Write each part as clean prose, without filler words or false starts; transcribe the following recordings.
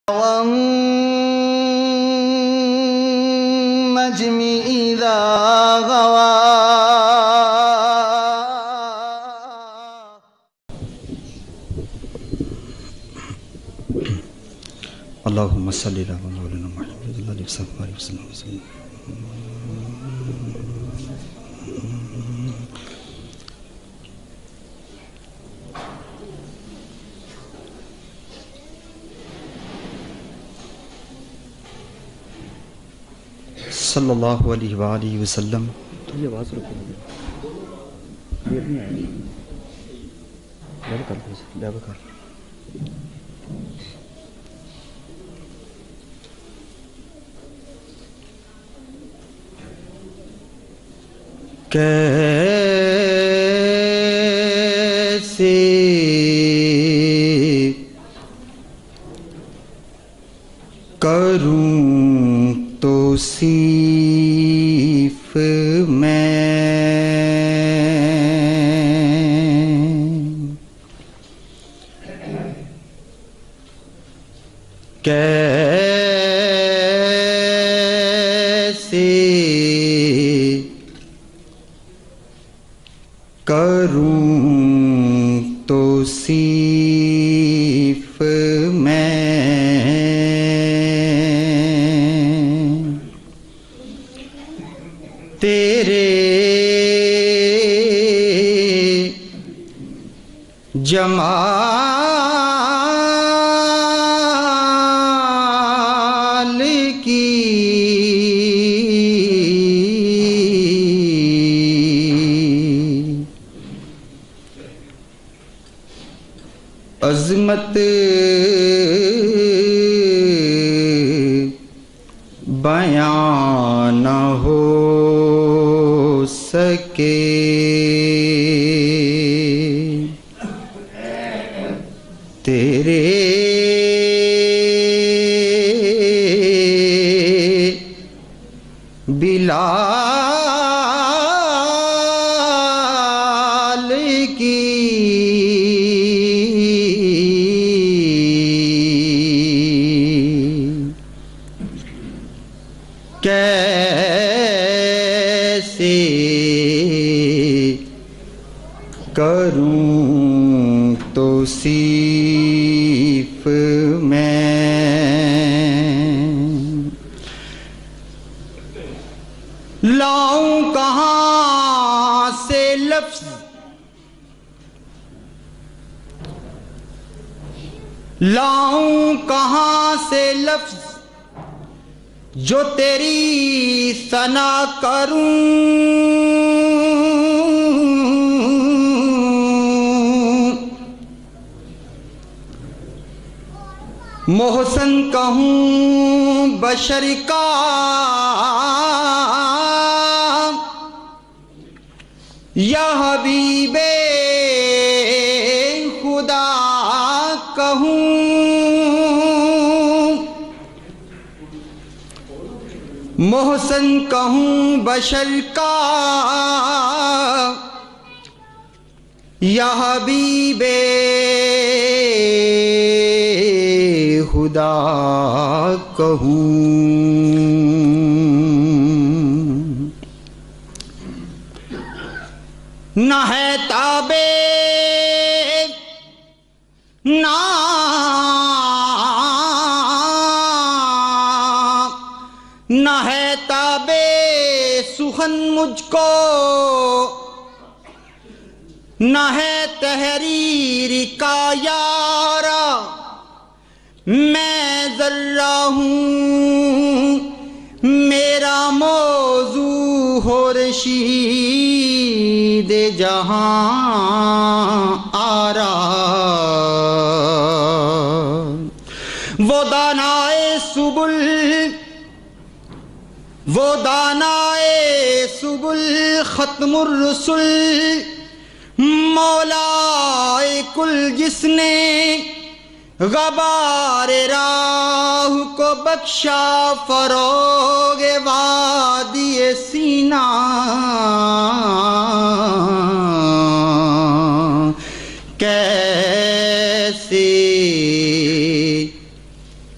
والنجم إذا غوى اللهم صل على مولانا محمد صلى الله عليه وسلم صلی اللہ علیہ وآلہ وسلم. یہ آواز رکو یہ نہیں آیا ڈیب کر کیسے کروں توصیف میں کیسے کروں توصیف میں تیرے جمال کی عظمت بیان نہ ہو سکے تیرے بلال کی کیسے کروں توصیف میں لاؤں کہاں سے لفظ لاؤں کہاں سے لفظ جو تیری ثنا کروں محسن کہوں بشر کا یا حبیب خدا کہوں محسن کہوں بشر کا یا حبیب خدا کہوں نہ ہے تابع نہ ہے تابع سخن مجھ کو نہ ہے تحریر کا یارا میں ذرہ ہوں میرا موضوع ہو رشید جہاں آرا وہ دانائے سبل ختم الرسل مولا کل جس نے غبار راہ کو بخشا فروغ وادی سینا کیسے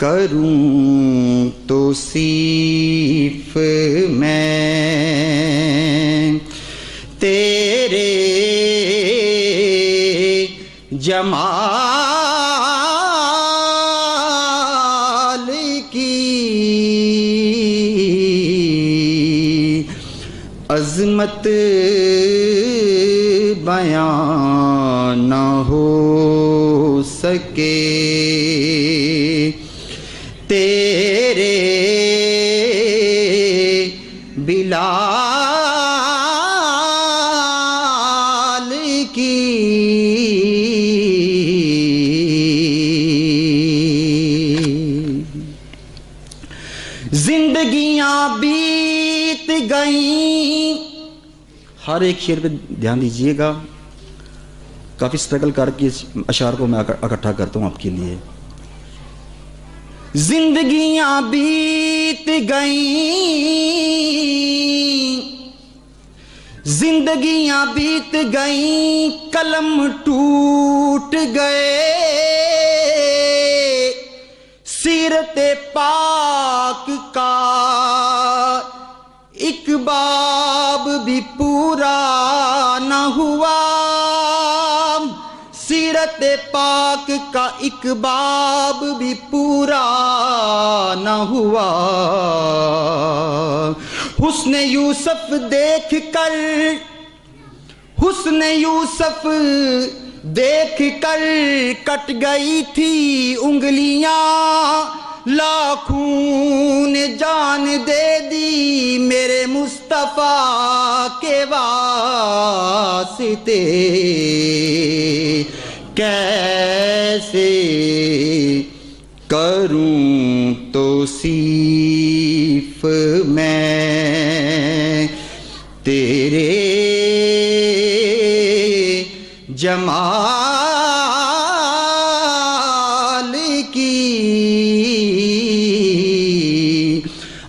کروں توصیف میں تیرے جمال کی، عظمت بیان نہ ہو سکے تیرے بلال کی۔ زندگیاں بیت گئیں، ہر ایک شعر پہ دھیان دیجئے گا، کافی سٹرگل کر کے اشعار کو میں اکٹھا کرتا ہوں آپ کے لیے۔ زندگیاں بیت گئیں، زندگیاں بیت گئیں، قلم ٹوٹ گئے، سیرت پاک کا ایک باب بھی پورا نہ ہوا، سیرت پاک کا ایک باب بھی پورا نہ ہوا۔ حسن یوسف دیکھ کر، حسن یوسف دیکھ کر کٹ گئی تھی انگلیاں، لاکھوں نے جان دے دی میرے مصطفیٰ کے واسطے، کیسے کروں توصیف میں تیرے جمال کی،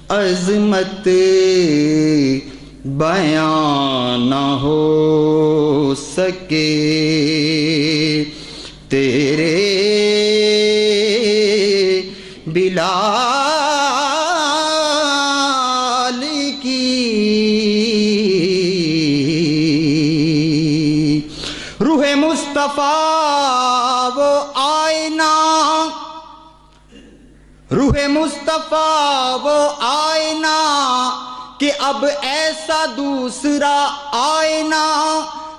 عظمت بیان نہ ہو سکے تیرے بلال کی۔ روح مصطفیٰ وہ آئینہ، روح مصطفیٰ وہ آئینہ کہ اب ایسا دوسرا آئینہ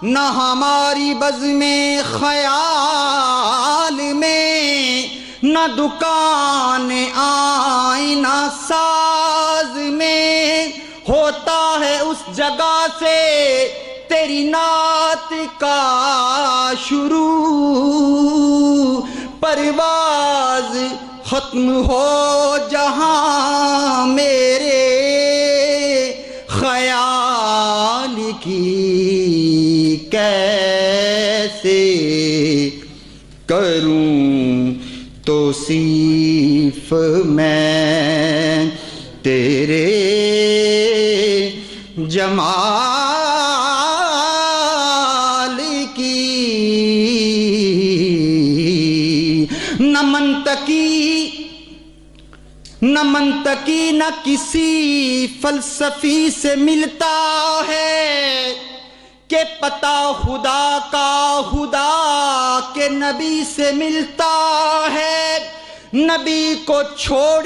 نہ ہماری بزم خیال میں، نہ دکان آئینہ ساز میں، ہوتا ہے اس جگہ سے تیری نعت کا شروع، پرواز ختم ہو جہاں میرے خیال کی، کیسے کروں توصیف میں تیرے جمال کی۔ نہ منطقی نہ کسی فلسفی سے ملتا ہے کہ پتہ خدا کا خدا کے نبی سے ملتا ہے، نبی کو چھوڑ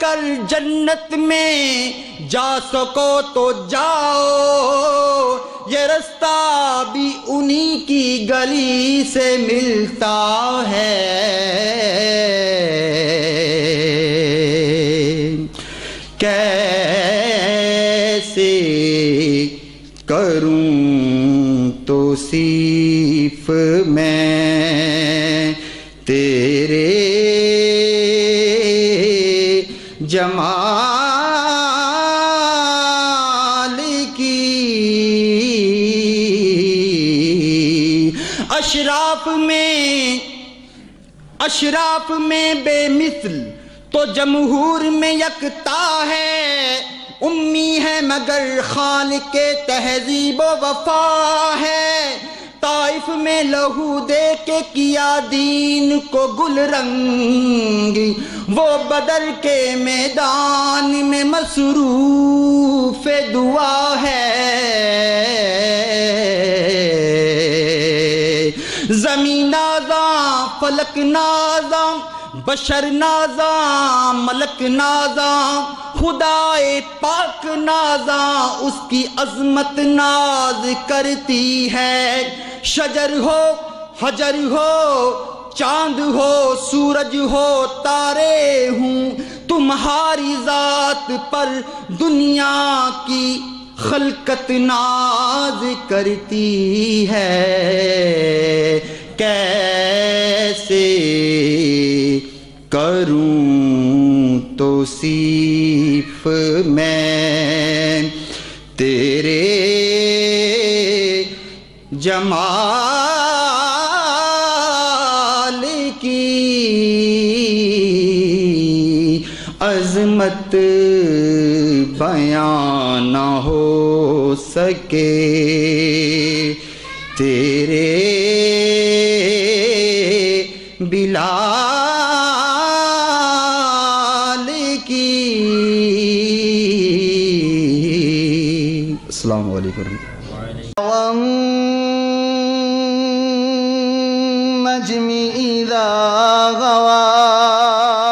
کر جنت میں جا سکو تو جاؤ، یہ رستہ بھی انہی کی گلی سے ملتا ہے، کیسے کروں توصیف میں تیرے جمال کی۔ اشراف میں بے مثل تو جمہور میں یکتا ہے، امی ہے مگر خالق تہذیب و وفا ہے، طائف میں لہو دے کے کیا دین کو گل رنگ، وہ بدر کے میدان میں مصروف دعا ہے۔ زمین نازاں فلک نازاں بشر نازاں ملک نازاں، خدائے پاک نازاں اس کی عظمت ناز کرتی ہے۔ شجر ہو حجر ہو چاند ہو سورج ہو تارے ہوں، تمہاری ذات پر دنیا کی خلقت ناز کرتی ہے۔ کیسے کروں توصیف میں تیرے جمال کی، عظمت بیان نہ ہو سکے تیرے بلال کی۔ السلام علیکم۔ والنجم إذا غوى